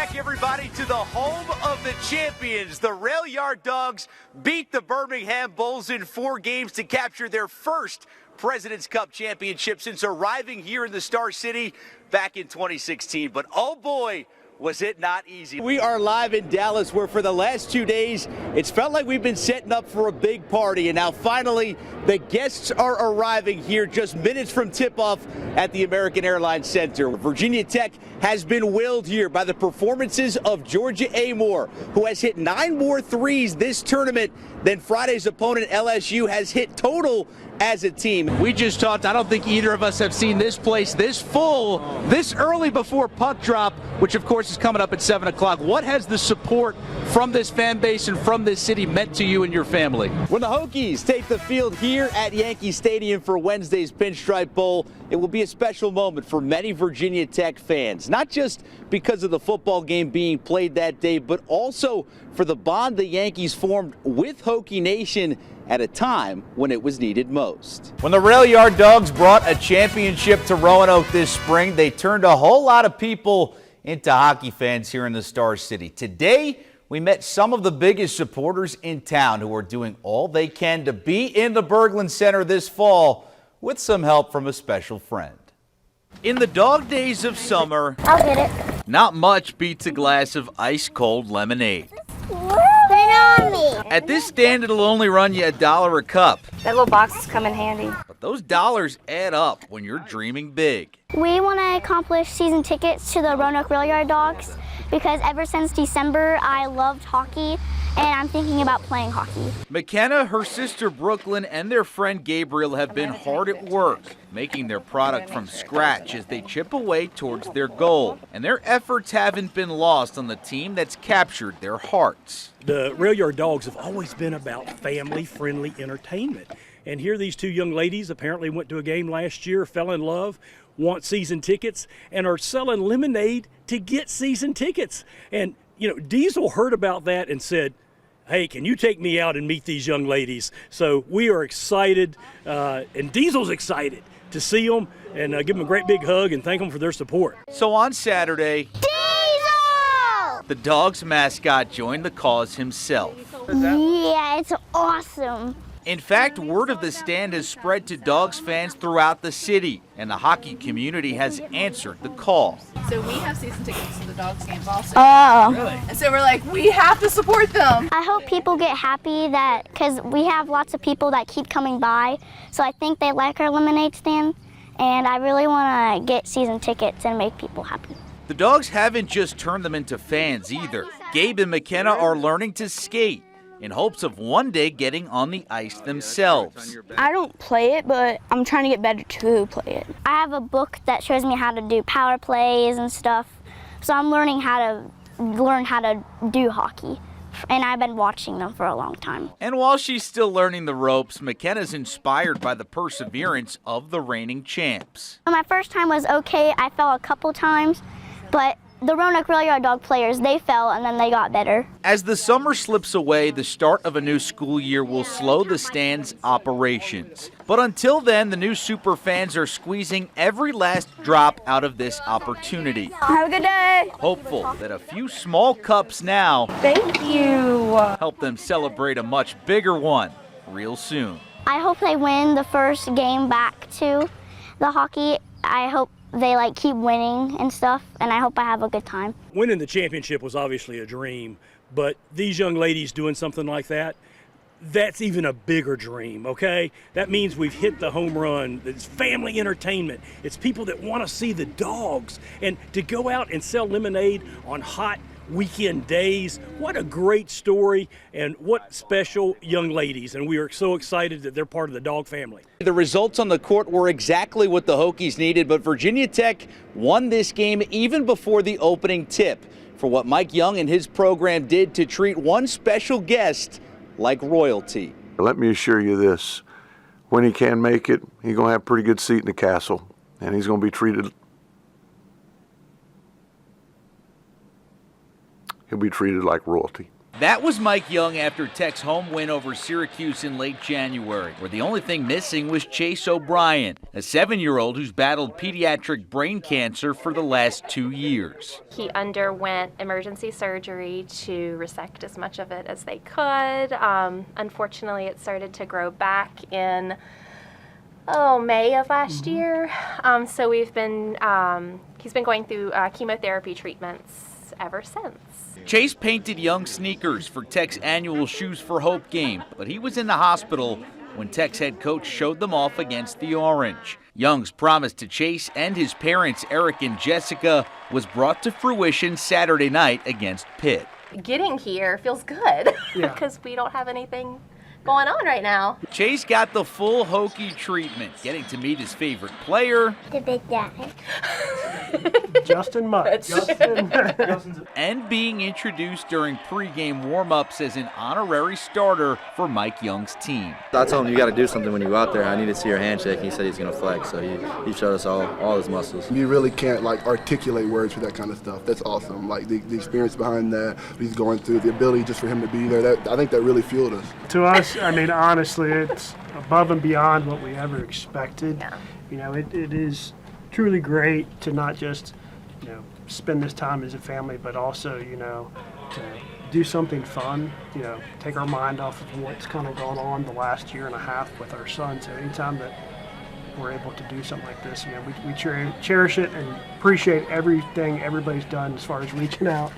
back, everybody, to the home of the champions. The Yard Dawgs beat the Birmingham Bulls in 4 games to capture their first President's Cup championship since arriving here in the Star City back in 2016. But oh boy, was it not easy. We are live in Dallas, where for the last 2 days, it's felt like we've been setting up for a big party. And now finally, the guests are arriving here just minutes from tip-off at the American Airlines Center. Virginia Tech has been willed here by the performances of Georgia Amoore, who has hit 9 more threes this tournament than Friday's opponent LSU has hit total as a team. We just talked, I don't think either of us have seen this place this full, this early before puck drop, which of course is coming up at 7 o'clock. What has the support from this fan base and from this city meant to you and your family? When the Hokies take the field here at Yankee Stadium for Wednesday's Pinstripe Bowl, it will be a special moment for many Virginia Tech fans, not just because of the football game being played that day, but also for the bond the Yankees formed with Hokie Nation at a time when it was needed most. When the Yard Dawgs brought a championship to Roanoke this spring, they turned a whole lot of people into hockey fans here in the Star City. Today, we met some of the biggest supporters in town who are doing all they can to be in the Berglund Center this fall with some help from a special friend. In the dog days of summer, I'll get it. Not much beats a glass of ice-cold lemonade. Put it on me. At this stand, it'll only run you $1 a cup. That little boxes come in handy. But those dollars add up when you're dreaming big. We want to accomplish season tickets to the Roanoke Yard Dawgs because ever since December, I loved hockey and I'm thinking about playing hockey. McKenna, her sister Brooklyn, and their friend Gabriel have been hard at work, making their product from scratch as they chip away towards their goal. And their efforts haven't been lost on the team that's captured their hearts. The Yard Dawgs have always been about family-friendly entertainment. And here these 2 young ladies apparently went to a game last year, fell in love, want season tickets, and are selling lemonade to get season tickets. And, you know, Diesel heard about that and said, hey, can you take me out and meet these young ladies? So we are excited, and Diesel's excited to see them and give them a great big hug and thank them for their support. So on Saturday, Diesel! the Dawgs mascot joined the cause himself. Yeah, it's awesome. In fact, word of the stand has spread to Dawgs fans throughout the city, and the hockey community has answered the call. So we have season tickets to the Dawgs games also. Oh. Really? And so we're like, we have to support them. I hope people get happy that, because we have lots of people that keep coming by, so I think they like our lemonade stand, and I really want to get season tickets and make people happy. The Dawgs haven't just turned them into fans either. Gabe and McKenna are learning to skate in hopes of one day getting on the ice themselves. I don't play it, but I'm trying to get better to play it. I have a book that shows me how to do power plays and stuff, so I'm learning how to do hockey, and I've been watching them for a long time. And while she's still learning the ropes, McKenna's inspired by the perseverance of the reigning champs. My first time was okay. I fell a couple times, but the Roanoke Yard Dog players, they fell and then they got better. As the summer slips away, the start of a new school year will slow the stand's operations. But until then, the new super fans are squeezing every last drop out of this opportunity. Have a good day. Hopeful that a few small cups now Thank you. help them celebrate a much bigger one real soon. I hope they win the first game back to the hockey. I hope they keep winning and stuff, and I hope I have a good time. Winning the championship was obviously a dream, but these young ladies doing something like that, that's even a bigger dream, okay? That means we've hit the home run. It's family entertainment. It's people that want to see the Dawgs. And to go out and sell lemonade on hot weekend days, what a great story, and what special young ladies. And we are so excited that they're part of the Dawg family. The results on the court were exactly what the Hokies needed, but Virginia Tech won this game even before the opening tip for what Mike Young and his program did to treat one special guest like royalty. Let me assure you this, when he can make it, he's going to have a pretty good seat in the castle, and he's going to be treated, he'll be treated like royalty. That was Mike Young after Tech's home win over Syracuse in late January, where the only thing missing was Chase O'Brien, a 7-year-old who's battled pediatric brain cancer for the last 2 years. He underwent emergency surgery to resect as much of it as they could. Unfortunately, it started to grow back in May of last year. So he's been going through chemotherapy treatments ever since. Chase painted Young sneakers for Tech's annual Shoes for Hope game, but he was in the hospital when Tech's head coach showed them off against the Orange. Young's promise to Chase and his parents, Eric and Jessica, was brought to fruition Saturday night against Pitt. Getting here feels good because we don't have anything going on right now. Chase got the full Hokie treatment, getting to meet his favorite player, The big guy. Justin Mutt. and being introduced during pregame warm-ups as an honorary starter for Mike Young's team. I told him you got to do something when you go out there. I need to see your handshake. He said he's going to flex, so he showed us all his muscles. You really can't articulate words for that kind of stuff. That's awesome. The experience behind that, what he's going through, the ability just for him to be there. I think that really fueled us. To us, honestly, it's above and beyond what we ever expected. Yeah. It is truly great to not just, spend this time as a family, but also, to do something fun, take our mind off of what's kind of gone on the last year and a half with our son. So anytime that we're able to do something like this, we cherish it and appreciate everything everybody's done as far as reaching out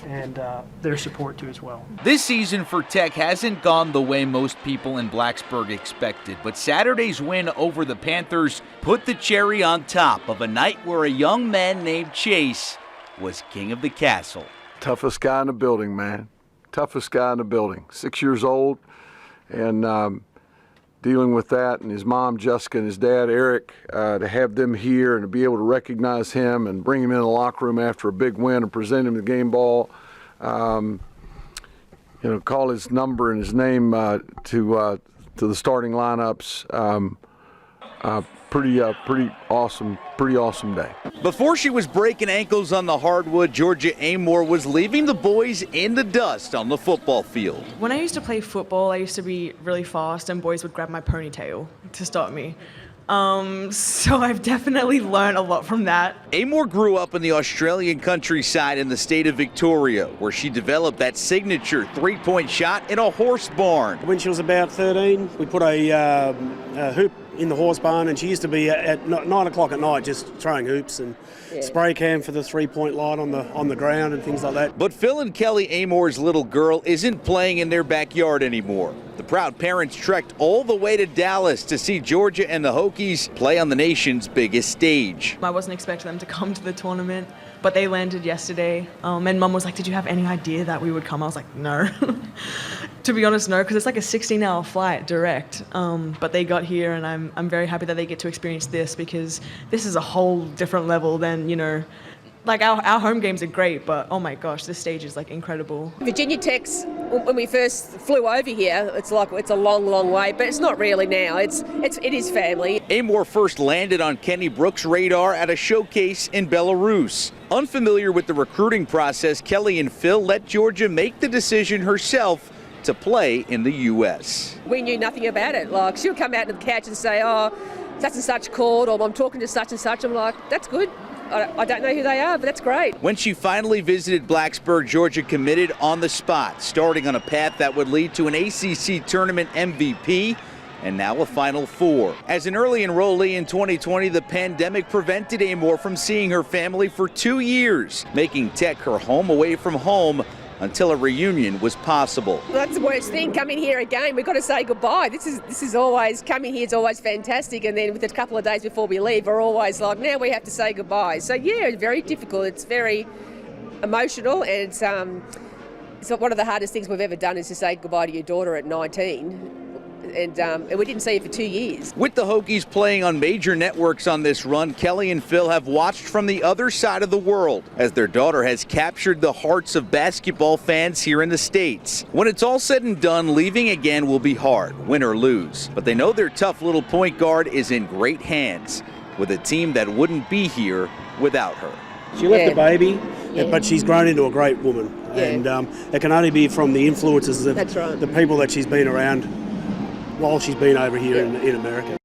and their support too as well. This season for Tech hasn't gone the way most people in Blacksburg expected, but Saturday's win over the Panthers put the cherry on top of a night where a young man named Chase was king of the castle. Toughest guy in the building, man. Toughest guy in the building. 6 years old, and dealing with that, and his mom Jessica and his dad Eric, to have them here and to be able to recognize him and bring him in the locker room after a big win and present him the game ball, call his number and his name to the starting lineups. Pretty awesome day. Before she was breaking ankles on the hardwood, Georgia Amoore was leaving the boys in the dust on the football field. When I used to play football, I used to be really fast and boys would grab my ponytail to stop me. So I've definitely learned a lot from that. Amoore grew up in the Australian countryside in the state of Victoria, where she developed that signature three-point shot in a horse barn. When she was about 13, we put a hoop in the horse barn, and she used to be at 9 o'clock at night just throwing hoops and spray can for the three-point light on the ground and things like that. But Phil and Kelly Amoore's little girl isn't playing in their backyard anymore. The proud parents trekked all the way to Dallas to see Georgia and the Hokies play on the nation's biggest stage. I wasn't expecting them to come to the tournament, but they landed yesterday. And Mum was like, "Did you have any idea that we would come?" I was like, "No." To be honest, no, because it's like a 16-hour flight direct. But they got here, and I'm very happy that they get to experience this, because this is a whole different level than, like our home games are great, but oh my gosh, this stage is like incredible. Virginia Tech's, when we first flew over here, it's a long way, but it's not really now. It is family. Amoore first landed on Kenny Brooks' radar at a showcase in Belarus. Unfamiliar with the recruiting process, Kelly and Phil let Georgia make the decision herself to play in the U.S. We knew nothing about it. Like, she'll come out to the couch and say, "Oh, such and such called," or "I'm talking to such and such." I'm like, "That's good. I don't know who they are, but that's great." When she finally visited Blacksburg, Georgia committed on the spot, starting on a path that would lead to an ACC tournament MVP and now a Final Four. As an early enrollee in 2020, the pandemic prevented Amoore from seeing her family for 2 years, making Tech her home away from home until a reunion was possible. That's the worst thing, coming here again. We've got to say goodbye. This is always, coming here is always fantastic, and then with a couple of days before we leave, we're always like, now we have to say goodbye. So yeah, it's very difficult. It's very emotional, and it's one of the hardest things we've ever done is to say goodbye to your daughter at 19. And we didn't see her for 2 years. With the Hokies playing on major networks on this run, Kelly and Phil have watched from the other side of the world as their daughter has captured the hearts of basketball fans here in the States. When it's all said and done, leaving again will be hard, win or lose. But they know their tough little point guard is in great hands with a team that wouldn't be here without her. She left a baby, but she's grown into a great woman, and it can only be from the influences of That's right. the people that she's been around while she's been over here in America.